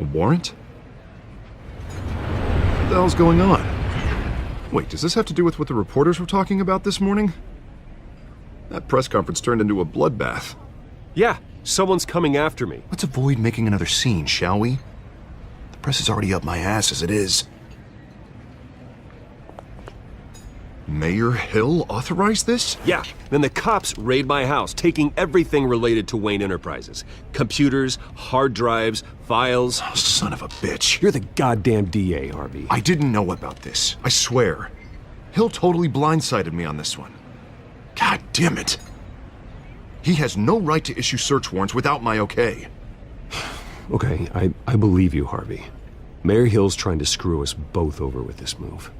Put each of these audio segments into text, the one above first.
A warrant? What the hell's going on? Wait, does this have to do with what the reporters were talking about this morning? That press conference turned into a bloodbath. Yeah, someone's coming after me. Let's avoid making another scene, shall we? The press is already up my ass as it is. Mayor Hill authorized this? Yeah, then the cops raid my house, taking everything related to Wayne Enterprises. Computers, hard drives, files. Oh, son of a bitch. You're the goddamn DA, Harvey. I didn't know about this, I swear. Hill totally blindsided me on this one. God damn it. He has no right to issue search warrants without my okay. Okay, I believe you, Harvey. Mayor Hill's trying to screw us both over with this move.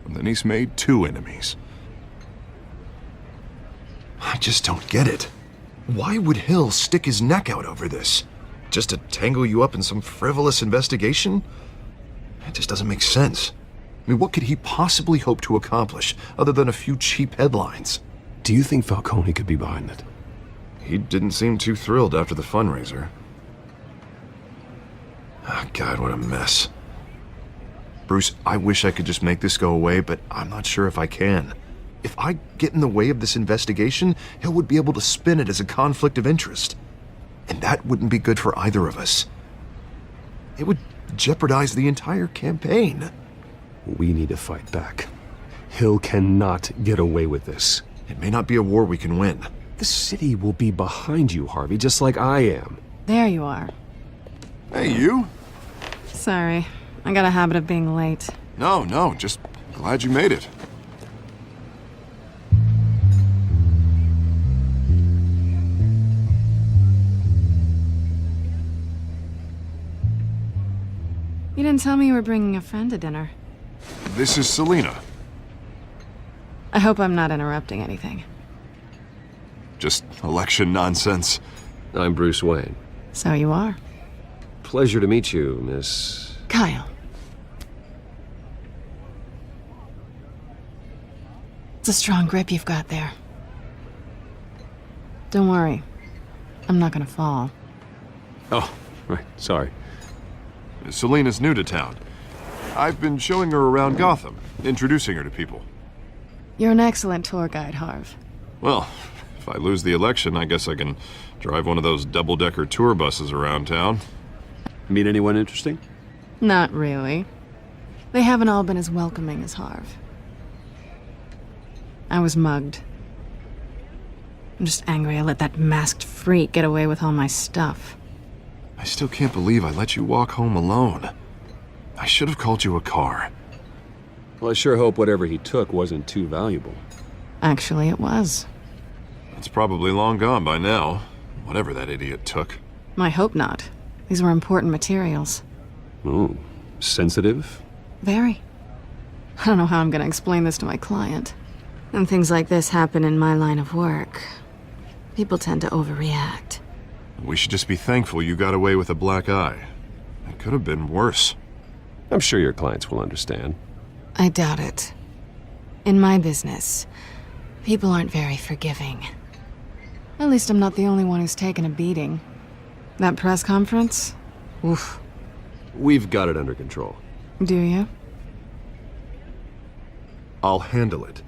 And then he's made 2 enemies. I just don't get it. Why would Hill stick his neck out over this? Just to tangle you up in some frivolous investigation? It just doesn't make sense. I mean, what could he possibly hope to accomplish other than a few cheap headlines? Do you think Falcone could be behind it? He didn't seem too thrilled after the fundraiser. Oh, God, what a mess. Bruce, I wish I could just make this go away, but I'm not sure if I can. If I get in the way of this investigation, Hill would be able to spin it as a conflict of interest. And that wouldn't be good for either of us. It would jeopardize the entire campaign. We need to fight back. Hill cannot get away with this. It may not be a war we can win. The city will be behind you, Harvey, just like I am. There you are. Hey, you? Sorry. I got a habit of being late. No, just glad you made it. You didn't tell me you were bringing a friend to dinner. This is Selena. I hope I'm not interrupting anything. Just election nonsense. I'm Bruce Wayne. So you are. Pleasure to meet you, Miss... Kyle. It's a strong grip you've got there. Don't worry. I'm not gonna fall. Oh, right, sorry. Selena's new to town. I've been showing her around Gotham, introducing her to people. You're an excellent tour guide, Harv. Well, if I lose the election, I guess I can drive one of those double-decker tour buses around town. Meet anyone interesting? Not really. They haven't all been as welcoming as Harv. I was mugged. I'm just angry I let that masked freak get away with all my stuff. I still can't believe I let you walk home alone. I should have called you a car. Well, I sure hope whatever he took wasn't too valuable. Actually, it was. It's probably long gone by now, whatever that idiot took. I hope not. These were important materials. Ooh, sensitive? Very. I don't know how I'm gonna explain this to my client. When things like this happen in my line of work, people tend to overreact. We should just be thankful you got away with a black eye. It could have been worse. I'm sure your clients will understand. I doubt it. In my business, people aren't very forgiving. At least I'm not the only one who's taken a beating. That press conference? Oof. We've got it under control. Do you? I'll handle it.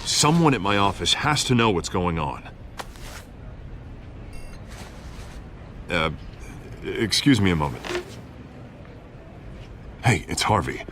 Someone at my office has to know what's going on. Excuse me a moment. Hey, it's Harvey.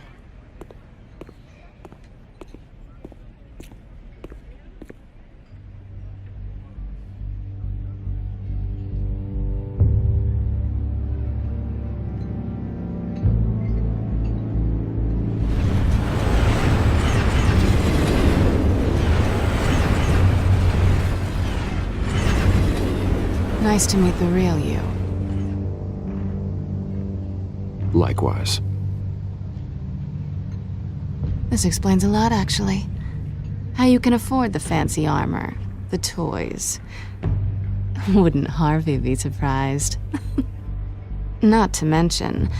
Nice to meet the real you. Likewise. This explains a lot, actually. How you can afford the fancy armor, the toys. Wouldn't Harvey be surprised? Not to mention,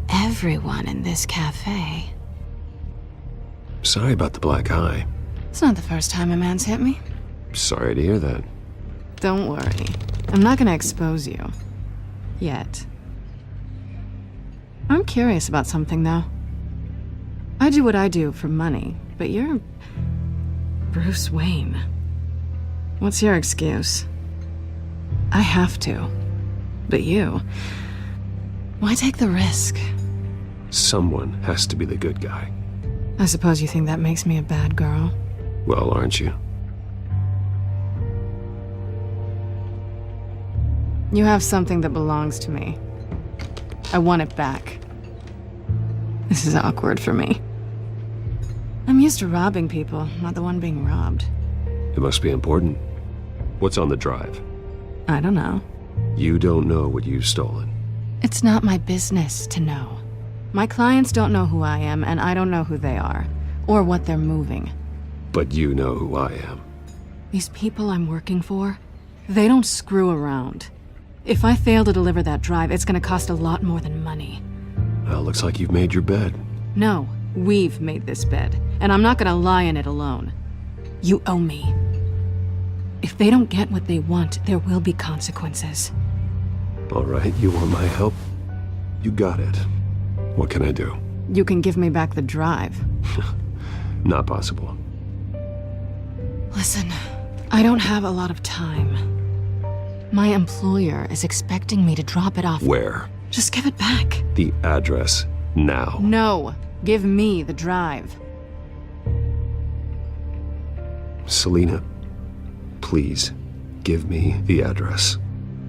everyone in this cafe. Sorry about the black eye. It's not the first time a man's hit me. Sorry to hear that. Don't worry. I'm not gonna expose you. Yet. I'm curious about something, though. I do what I do for money, but you're Bruce Wayne. What's your excuse? I have to. But you... why take the risk? Someone has to be the good guy. I suppose you think that makes me a bad girl. Well, aren't you? You have something that belongs to me. I want it back. This is awkward for me. I'm used to robbing people, not the one being robbed. It must be important. What's on the drive? I don't know. You don't know what you've stolen. It's not my business to know. My clients don't know who I am, and I don't know who they are, or what they're moving. But you know who I am. These people I'm working for, they don't screw around. If I fail to deliver that drive, it's gonna cost a lot more than money. Well, looks like you've made your bed. No, we've made this bed, and I'm not gonna lie in it alone. You owe me. If they don't get what they want, there will be consequences. All right, you want my help? You got it. What can I do? You can give me back the drive. Not possible. Listen, I don't have a lot of time. My employer is expecting me to drop it off. Where? Just give it back. The address, now. No, give me the drive. Selina, please, give me the address.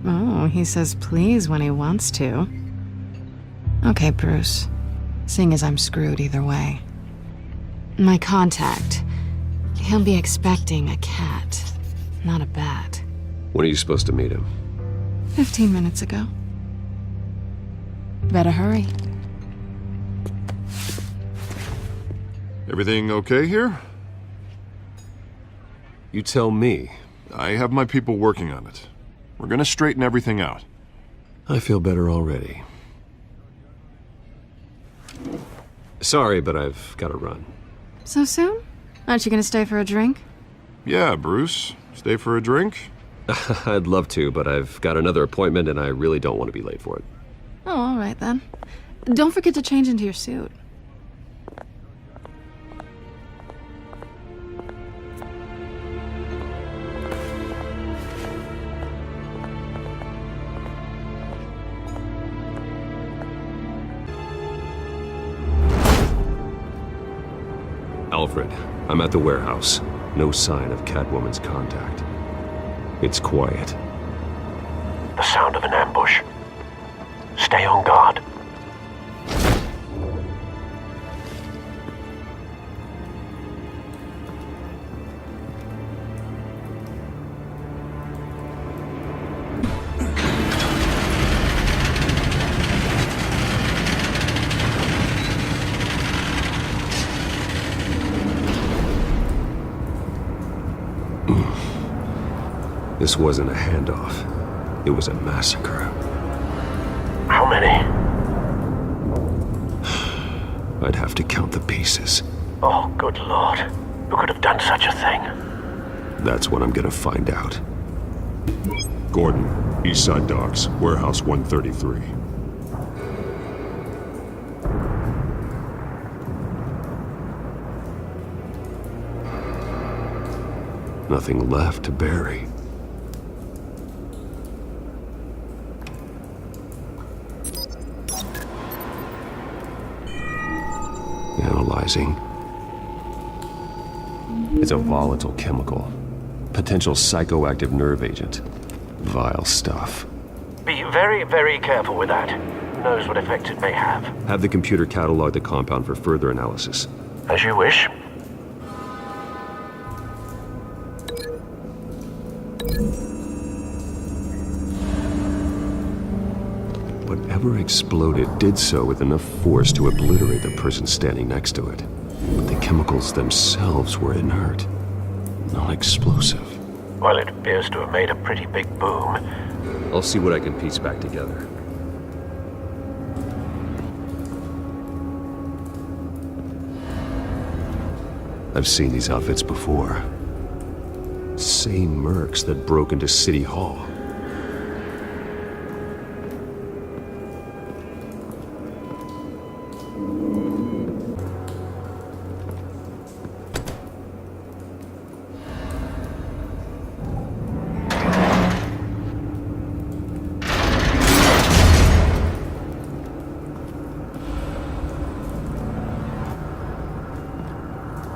Oh, he says please when he wants to. Okay, Bruce. Seeing as I'm screwed either way. My contact. He'll be expecting a cat, not a bat. When are you supposed to meet him? 15 minutes ago. Better hurry. Everything okay here? You tell me. I have my people working on it. We're gonna straighten everything out. I feel better already. Sorry, but I've got to run. So soon? Aren't you gonna stay for a drink? Yeah, Bruce. Stay for a drink? I'd love to, but I've got another appointment and I really don't want to be late for it. Oh, all right then. Don't forget to change into your suit. Alfred, I'm at the warehouse. No sign of Catwoman's contact. It's quiet. The sound of an ambush. Stay on guard. This wasn't a handoff. It was a massacre. How many? I'd have to count the pieces. Oh, good lord. Who could have done such a thing? That's what I'm gonna find out. Gordon, Eastside Docks, Warehouse 133. Nothing left to bury. Analyzing. It's a volatile chemical. Potential psychoactive nerve agent. Vile stuff. Be very, very careful with that. Who knows what effect it may have. Have the computer catalog the compound for further analysis. As you wish. Whatever exploded did so with enough force to obliterate the person standing next to it. But the chemicals themselves were inert, not explosive. Well, it appears to have made a pretty big boom. I'll see what I can piece back together. I've seen these outfits before. Same mercs that broke into City Hall.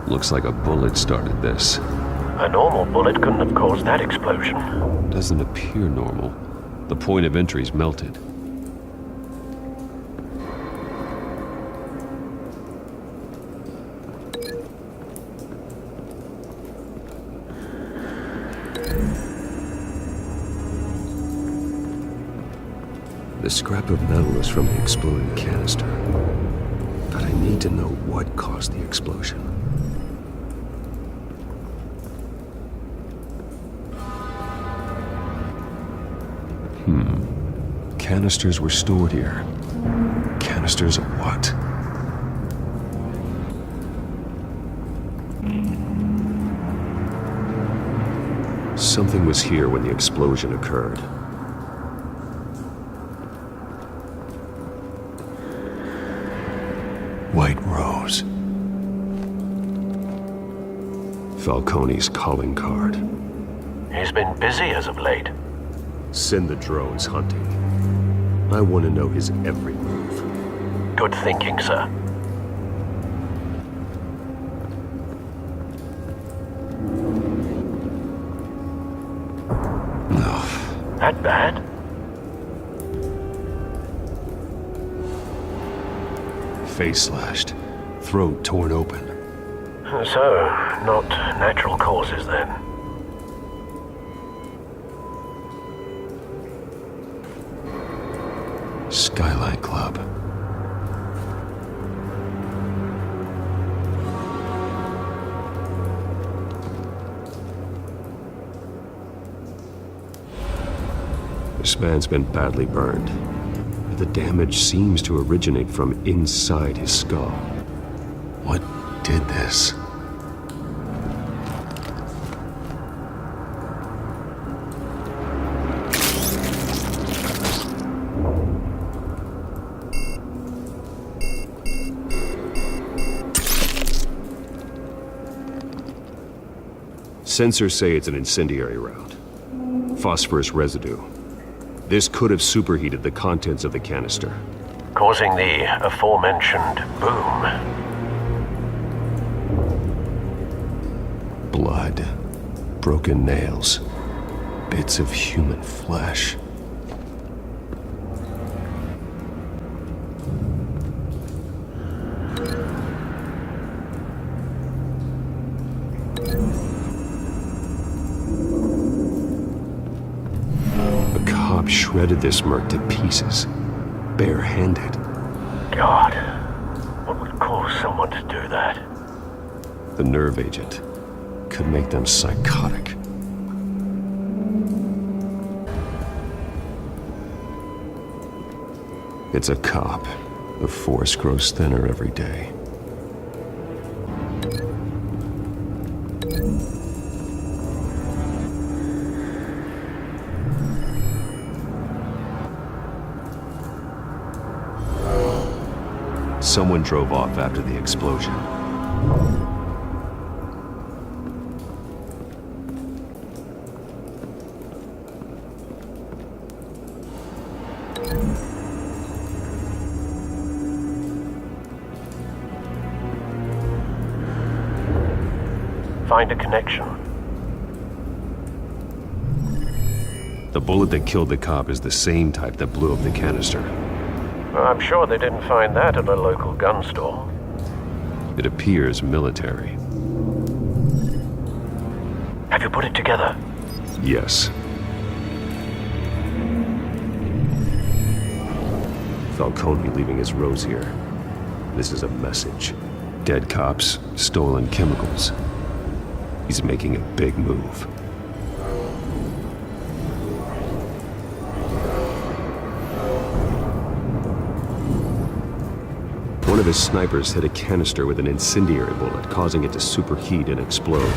Looks like a bullet started this. A normal bullet couldn't have caused that explosion. Doesn't appear normal. The point of entry's melted. The scrap of metal is from the exploding canister. But I need to know what caused the explosion. Canisters were stored here. Canisters of what? Something was here when the explosion occurred. White Rose. Falcone's calling card. He's been busy as of late. Send the drones hunting. I want to know his every move. Good thinking, sir. No. That bad? Face slashed. Throat torn open. So, not natural causes then. Skyline Club. This man's been badly burned. The damage seems to originate from inside his skull. What did this? Sensors say it's an incendiary round. Phosphorus residue. This could have superheated the contents of the canister. Causing the aforementioned boom. Blood. Broken nails. Bits of human flesh. Shredded this merc to pieces, bare-handed. God, what would cause someone to do that? The nerve agent could make them psychotic. It's a cop. The force grows thinner every day. Someone drove off after the explosion. Find a connection. The bullet that killed the cop is the same type that blew up the canister. I'm sure they didn't find that at a local gun store. It appears military. Have you put it together? Yes. Falcone leaving his rose here. This is a message. Dead cops, stolen chemicals. He's making a big move. One of his snipers hit a canister with an incendiary bullet, causing it to superheat and explode.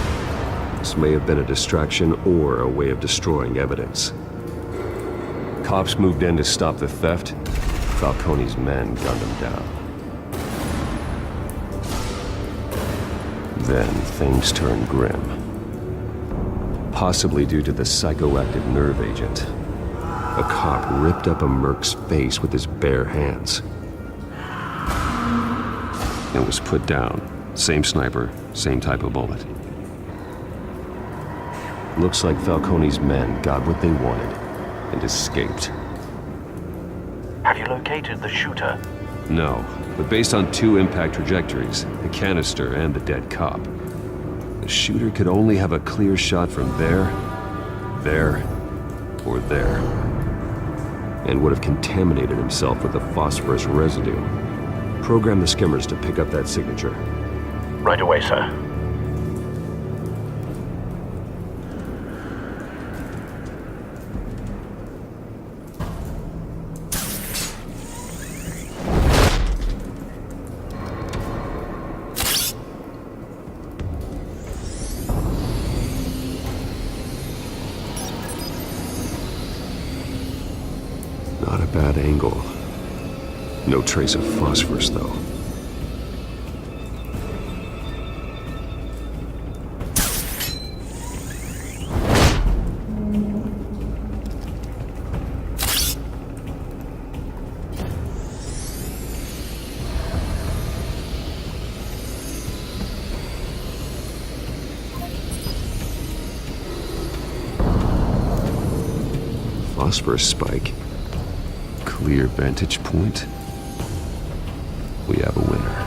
This may have been a distraction or a way of destroying evidence. Cops moved in to stop the theft. Falcone's men gunned him down. Then things turned grim. Possibly due to the psychoactive nerve agent. A cop ripped up a merc's face with his bare hands. And was put down. Same sniper, Same type of bullet. Looks like Falcone's men got what they wanted and escaped. Have you located the shooter? No, but based on 2 impact trajectories, the canister and the dead cop, the shooter could only have a clear shot from there, or there, and would have contaminated himself with the phosphorus residue. Program the skimmers to pick up that signature. Right away, sir. Not a bad angle. No trace of phosphorus, though. Phosphorus spike. Clear vantage point. We have a winner.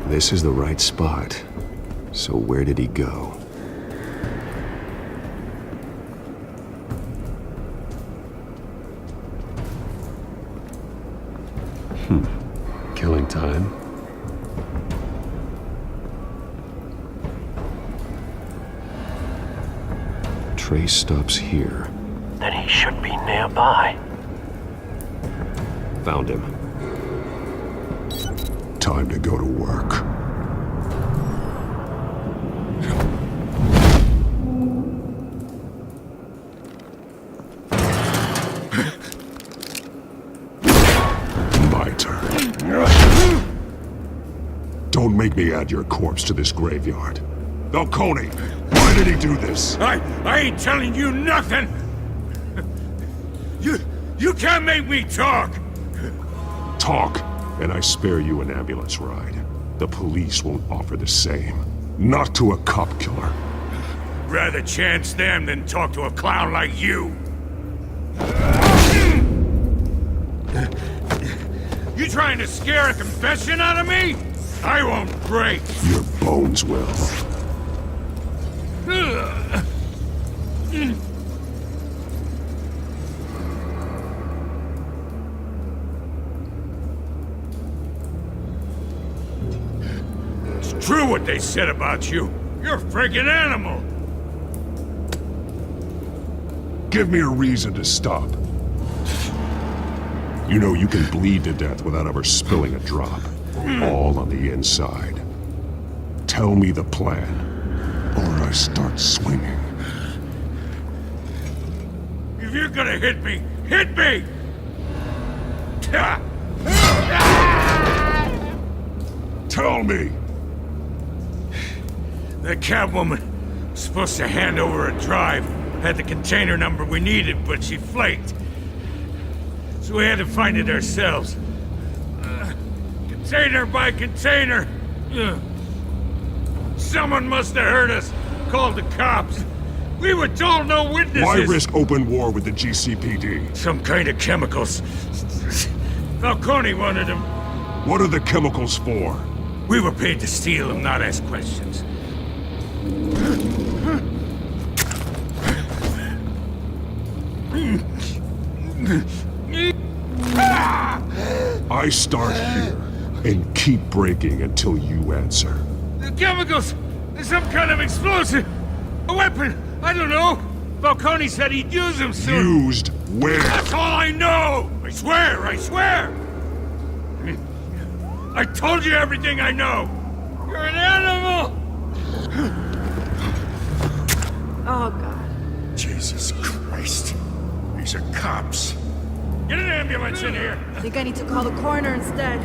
This is the right spot. So where did he go? Killing time. Trace stops here. Then he should be nearby. Found him. Time to go to work. My turn. Don't make me add your corpse to this graveyard. Falcone, why did he do this? I ain't telling you nothing! You can't make me talk! Talk, and I spare you an ambulance ride. The police won't offer the same. Not to a cop killer. Rather chance them than talk to a clown like you. You trying to scare a confession out of me? I won't break. Your bones will. It's true what they said about you. You're a friggin' animal. Give me a reason to stop. You know you can bleed to death without ever spilling a drop. All on the inside. Tell me the plan, or I start swinging. If you're gonna hit me, hit me! Tell me! The Catwoman was supposed to hand over a drive. Had the container number we needed, but she flaked. So we had to find it ourselves. Container by container. Someone must have heard us. Called the cops. We were told no witnesses. Why risk open war with the GCPD? Some kind of chemicals. Falcone wanted them. What are the chemicals for? We were paid to steal them, not ask questions. I start here and keep breaking until you answer. The chemicals! There's some kind of explosive! A weapon! I don't know! Falcone said he'd use them soon! Used where? That's all I know! I swear! I swear! I told you everything I know! You're an animal! Oh, God. Jesus Christ. These are cops. Get an ambulance in here! I think I need to call the coroner instead.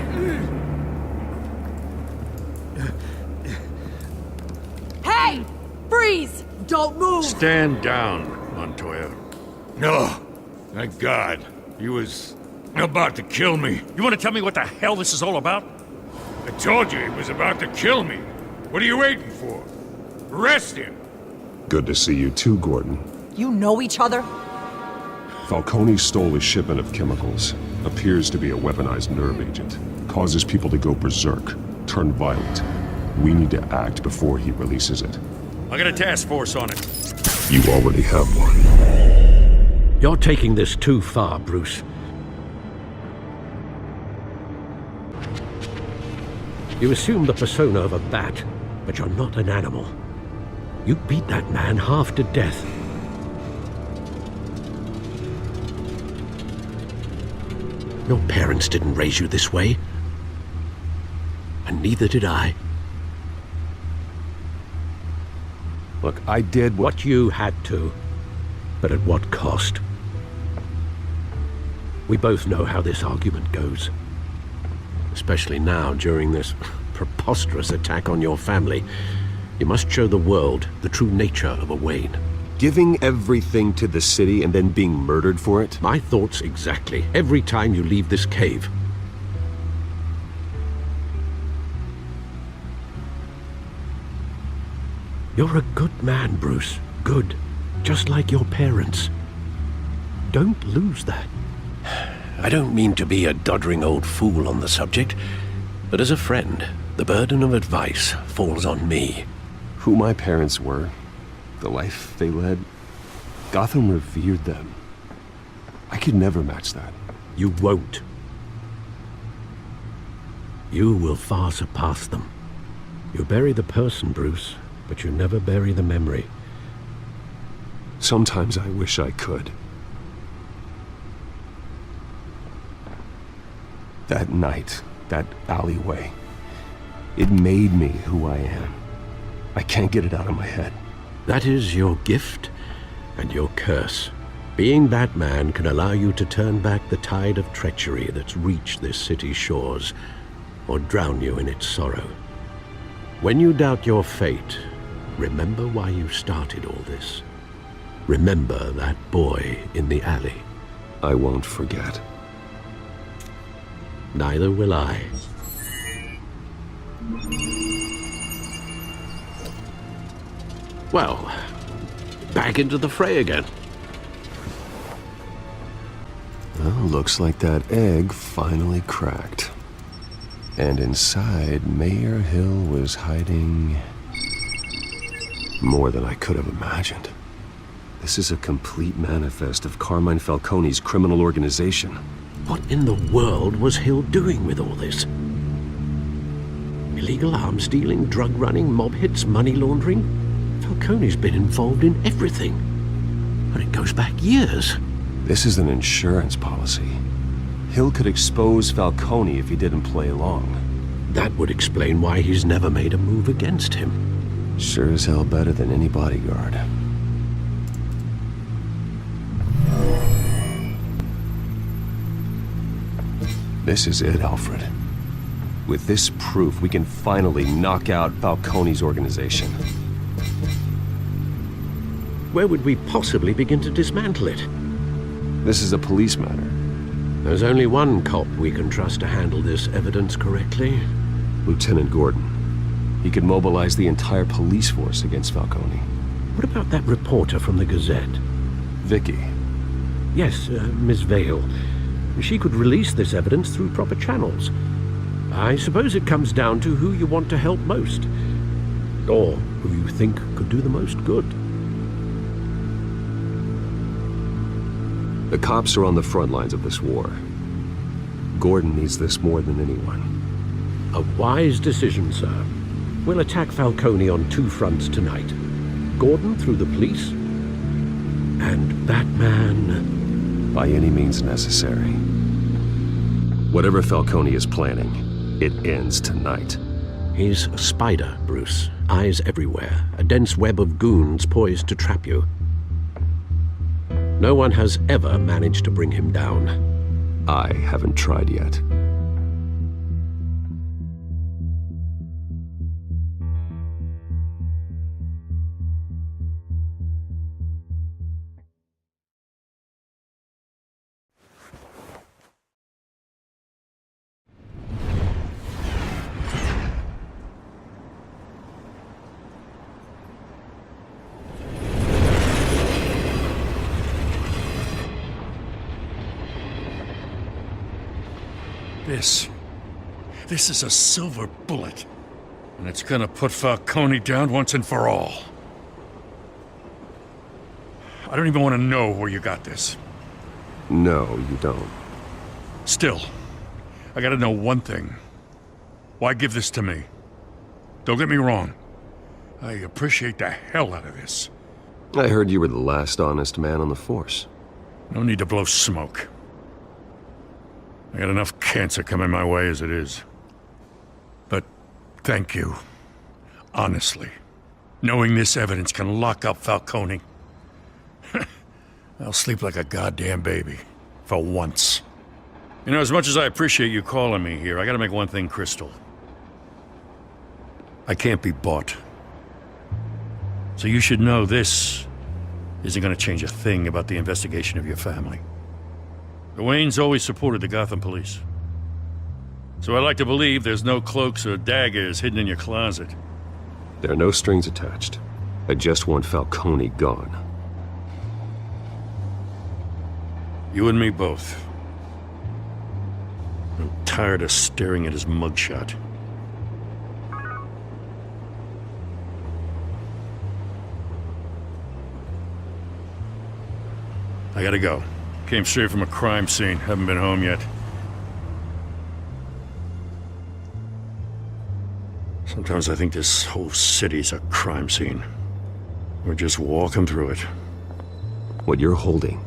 Hey! Freeze! Don't move! Stand down, Montoya. No! Thank God. He was about to kill me. You want to tell me what the hell this is all about? I told you he was about to kill me. What are you waiting for? Arrest him! Good to see you too, Gordon. You know each other? Falcone stole a shipment of chemicals. Appears to be a weaponized nerve agent. Causes people to go berserk, turn violent. We need to act before he releases it. I got a task force on it. You already have one. You're taking this too far, Bruce. You assume the persona of a bat, but you're not an animal. You beat that man half to death. Your parents didn't raise you this way. And neither did I. Look, I did What you had to, but at what cost? We both know how this argument goes. Especially now, during this preposterous attack on your family. You must show the world the true nature of a Wayne. Giving everything to the city and then being murdered for it? My thoughts exactly, every time you leave this cave. You're a good man, Bruce. Good. Just like your parents. Don't lose that. I don't mean to be a doddering old fool on the subject, but as a friend, the burden of advice falls on me. Who my parents were, the life they led, Gotham revered them. I could never match that. You won't. You will far surpass them. You bury the person, Bruce, but you never bury the memory. Sometimes I wish I could. That night, that alleyway, it made me who I am. I can't get it out of my head. That is your gift and your curse. Being Batman can allow you to turn back the tide of treachery that's reached this city's shores, or drown you in its sorrow. When you doubt your fate, remember why you started all this. Remember that boy in the alley. I won't forget. Neither will I. Well, back into the fray again. Well, looks like that egg finally cracked. And inside, Mayor Hill was hiding more than I could have imagined. This is a complete manifest of Carmine Falcone's criminal organization. What in the world was Hill doing with all this? Illegal arms dealing, drug running, mob hits, money laundering? Falcone's been involved in everything. And it goes back years. This is an insurance policy. Hill could expose Falcone if he didn't play along. That would explain why he's never made a move against him. Sure as hell better than any bodyguard. This is it, Alfred. With this proof, we can finally knock out Falcone's organization. Where would we possibly begin to dismantle it? This is a police matter. There's only one cop we can trust to handle this evidence correctly. Lieutenant Gordon. He could mobilize the entire police force against Falcone. What about that reporter from the Gazette? Vicky. Yes, Miss Vale. She could release this evidence through proper channels. I suppose it comes down to who you want to help most. Or who you think could do the most good. The cops are on the front lines of this war. Gordon needs this more than anyone. A wise decision, sir. We'll attack Falcone on two fronts tonight. Gordon through the police, and Batman... by any means necessary. Whatever Falcone is planning, it ends tonight. He's a spider, Bruce. Eyes everywhere. A dense web of goons poised to trap you. No one has ever managed to bring him down. I haven't tried yet. This is a silver bullet. And it's gonna put Falcone down once and for all. I don't even want to know where you got this. No, you don't. Still, I gotta know one thing. Why give this to me? Don't get me wrong. I appreciate the hell out of this. I heard you were the last honest man on the force. No need to blow smoke. I got enough cancer coming my way as it is. But thank you. Honestly. Knowing this evidence can lock up Falcone. I'll sleep like a goddamn baby. For once. You know, as much as I appreciate you calling me here, I gotta make one thing crystal. I can't be bought. So you should know this isn't gonna change a thing about the investigation of your family. The Waynes always supported the Gotham police. So I like to believe there's no cloaks or daggers hidden in your closet. There are no strings attached. I just want Falcone gone. You and me both. I'm tired of staring at his mugshot. I gotta go. Came straight from a crime scene. Haven't been home yet. Sometimes I think this whole city's a crime scene. We're just walking through it. What you're holding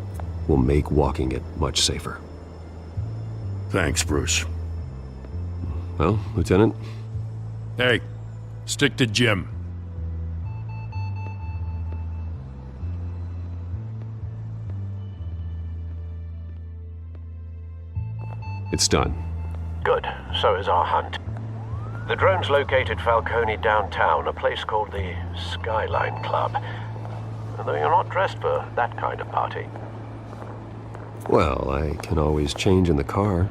will make walking it much safer. Thanks, Bruce. Well, Lieutenant? Hey, stick to Jim. It's done. Good. So is our hunt. The drones located Falcone downtown, a place called the Skyline Club. Although you're not dressed for that kind of party. Well, I can always change in the car.